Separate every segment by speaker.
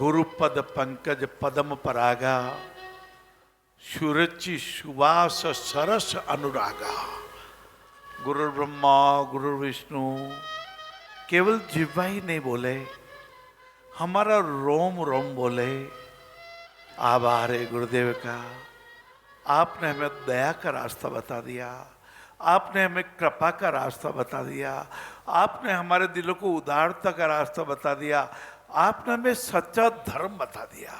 Speaker 1: गुरुपद पंकज पदम परागा, सुरुचि सुवास सरस अनुरागा। गुरु ब्रह्मा गुरु विष्णु, केवल जिह्वा ही नहीं बोले, हमारा रोम रोम बोले आभार है गुरुदेव का। आपने हमें दया का रास्ता बता दिया, आपने हमें कृपा का रास्ता बता दिया, आपने हमारे दिलों को उदारता का रास्ता बता दिया, आपने हमें सच्चा धर्म बता दिया।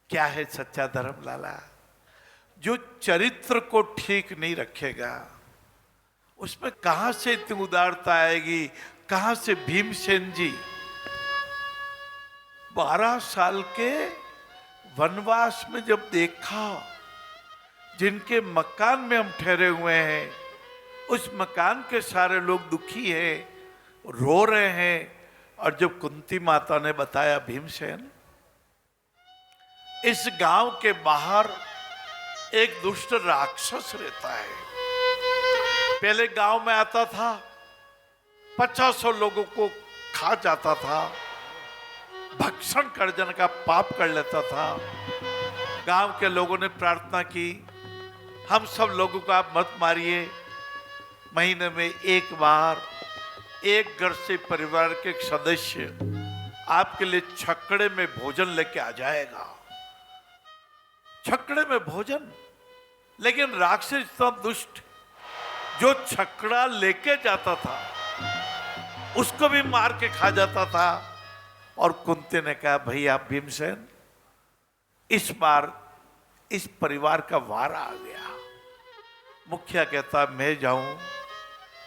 Speaker 1: क्या है सच्चा धर्म लाला? जो चरित्र को ठीक नहीं रखेगा उसमें कहां से इतनी उदारता आएगी? कहां से भीमसेन जी 12 साल के वनवास में जब देखा, जिनके मकान में हम ठहरे हुए हैं, उस मकान के सारे लोग दुखी हैं, रो रहे हैं, और जब कुंती माता ने बताया भीमसेन इस गांव के बाहर एक दुष्ट राक्षस रहता है, पहले गांव में आता था, 500 लोगों को खा जाता था, भक्षण कर्जन का पाप कर लेता था। गांव के लोगों ने प्रार्थना की, हम सब लोगों को आप मत मारिए, महीने में एक बार एक घर से परिवार के एक सदस्य आपके लिए छकड़े में भोजन लेके आ जाएगा। छकड़े में भोजन, लेकिन राक्षस इतना दुष्ट, जो छकड़ा लेके जाता था उसको भी मार के खा जाता था। और कुंती ने कहा, भैया भीमसेन, इस बार इस परिवार का वार आ गया। मुखिया कहता, मैं जाऊं?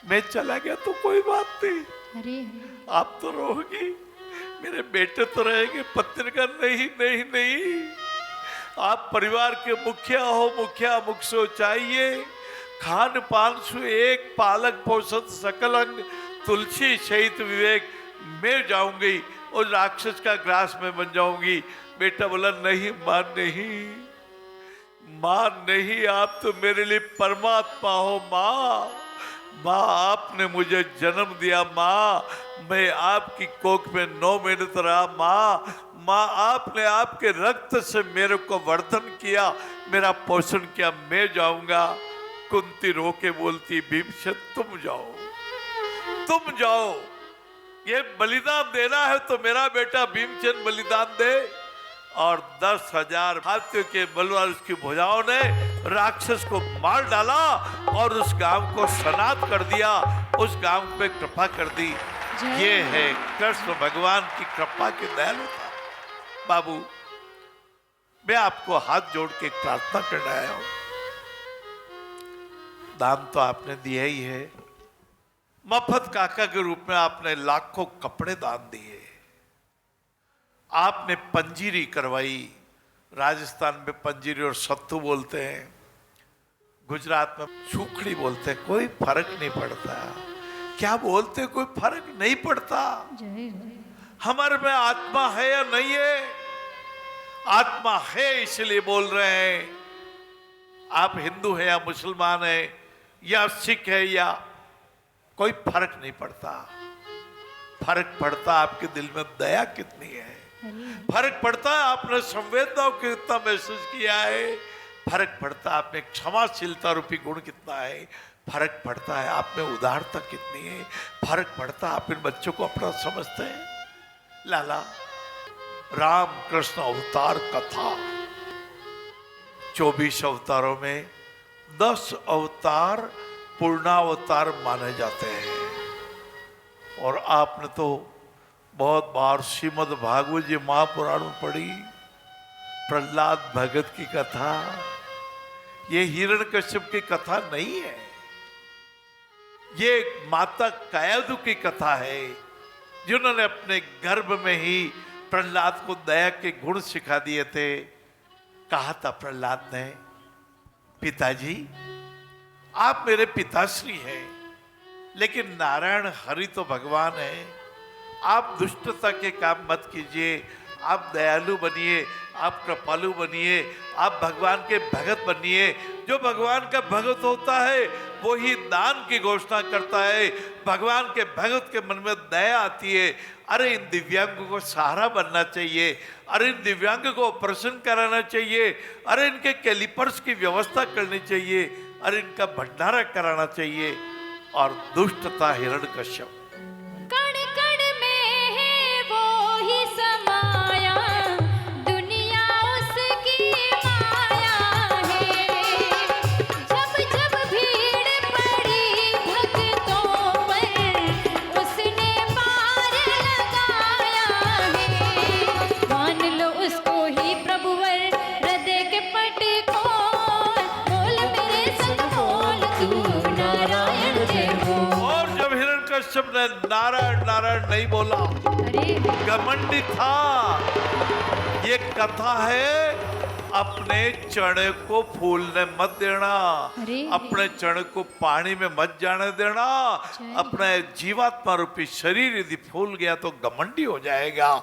Speaker 1: मैं चला गया तो कोई बात नहीं,
Speaker 2: अरे
Speaker 1: आप तो रहोगी, मेरे बेटे तो रहेंगे। पत्नी का नहीं नहीं नहीं, आप परिवार के मुखिया हो, मुखिया मुख सो चाहिए, खान पान सु एक, पालक पोषण सकल अंग, तुलसी सहित विवेक। मैं जाऊंगी और राक्षस का ग्रास में बन जाऊंगी। बेटा बोला, नहीं मां नहीं, मां नहीं, आप तो मेरे लिए परमात्मा हो मां। मां, आपने मुझे जन्म दिया मां, मैं आपकी कोख में 9 महीने तो रहा मां। मां, आपने आपके रक्त से मेरे को वर्धन किया, मेरा पोषण किया, मैं जाऊंगा। कुंती रो के बोलती, भीमसेन तुम जाओ, तुम जाओ, ये बलिदान देना है तो मेरा बेटा भीमसेन बलिदान दे। और 10,000 हाथियों के बलवान उसकी भुजाओं ने राक्षस को मार डाला और उस गांव को सनात कर दिया, उस गांव पे कृपा कर दी। ये है कृष्ण भगवान की कृपा की दयालुता। बाबू, मैं आपको हाथ जोड़ के प्रार्थना करने आया हूं। दान तो आपने दिया ही है, मफत काका के रूप में आपने लाखों कपड़े दान दिए, आपने पंजीरी करवाई। राजस्थान में पंजीरी और सत्तू बोलते हैं, गुजरात में सूखड़ी बोलते हैं, कोई फर्क नहीं पड़ता। क्या बोलते, कोई फर्क नहीं पड़ता। हमारे में आत्मा है या नहीं है? आत्मा है इसलिए बोल रहे हैं। आप हिंदू है या मुसलमान है या सिख है, या कोई फर्क नहीं पड़ता। फर्क पड़ता आपके दिल में दया कितनी है, फर्क पड़ता है आपने संवेदनाओं को कितना महसूस किया है, फर्क पड़ता है आपने क्षमाशीलता रूपी गुण कितना है, फर्क पड़ता है आप में उदारता कितनी है, फर्क पड़ता है आप इन बच्चों को अपना समझते हैं। लाला, राम कृष्ण अवतार कथा, 24 अवतारों में 10 अवतार पूर्णावतार माने जाते हैं। और आपने तो बहुत बार श्रीमद् भागवत जी महापुराण में पढ़ी, प्रहलाद भगत की कथा। ये हिरण्यकश्यप की कथा नहीं है, ये माता कायदु की कथा है, जिन्होंने अपने गर्भ में ही प्रहलाद को दया के गुण सिखा दिए थे। कहा था प्रहलाद ने, पिताजी आप मेरे पिताश्री हैं, लेकिन नारायण हरि तो भगवान है, आप दुष्टता के काम मत कीजिए, आप दयालु बनिए, आप कृपालु बनिए, आप भगवान के भगत बनिए। जो भगवान का भगत होता है वो ही दान की घोषणा करता है। भगवान के भगत के मन में दया आती है। अरे इन दिव्यांगों को सहारा बनना चाहिए, अरे इन दिव्यांगों को ऑपरेशन कराना चाहिए, अरे इनके कैलिपर्स की व्यवस्था करनी चाहिए, अरे इनका भंडारा कराना चाहिए। और दुष्टता हिरण्यकश्यप,
Speaker 2: कण कण में है वो ही समाया, दुनिया उसकी माया है। जब जब भीड़ पड़ी भक्तों पर, उसने पार लगाया है। मान लो उसको ही प्रभुवर, हृदय के पट खोल, बोल मेरे संग बोल तू नारायण जय बोल।
Speaker 1: और जब हिरण्यकश्यप ने नारायण नारायण नहीं बोला,
Speaker 2: अरे
Speaker 1: घमंडी था। ये कथा है, अपने चने को फूलने मत देना,
Speaker 2: अरे।
Speaker 1: अपने चने को पानी में मत जाने देना। अपने जीवात्मा रूपी शरीर यदि फूल गया तो घमंडी हो जाएगा।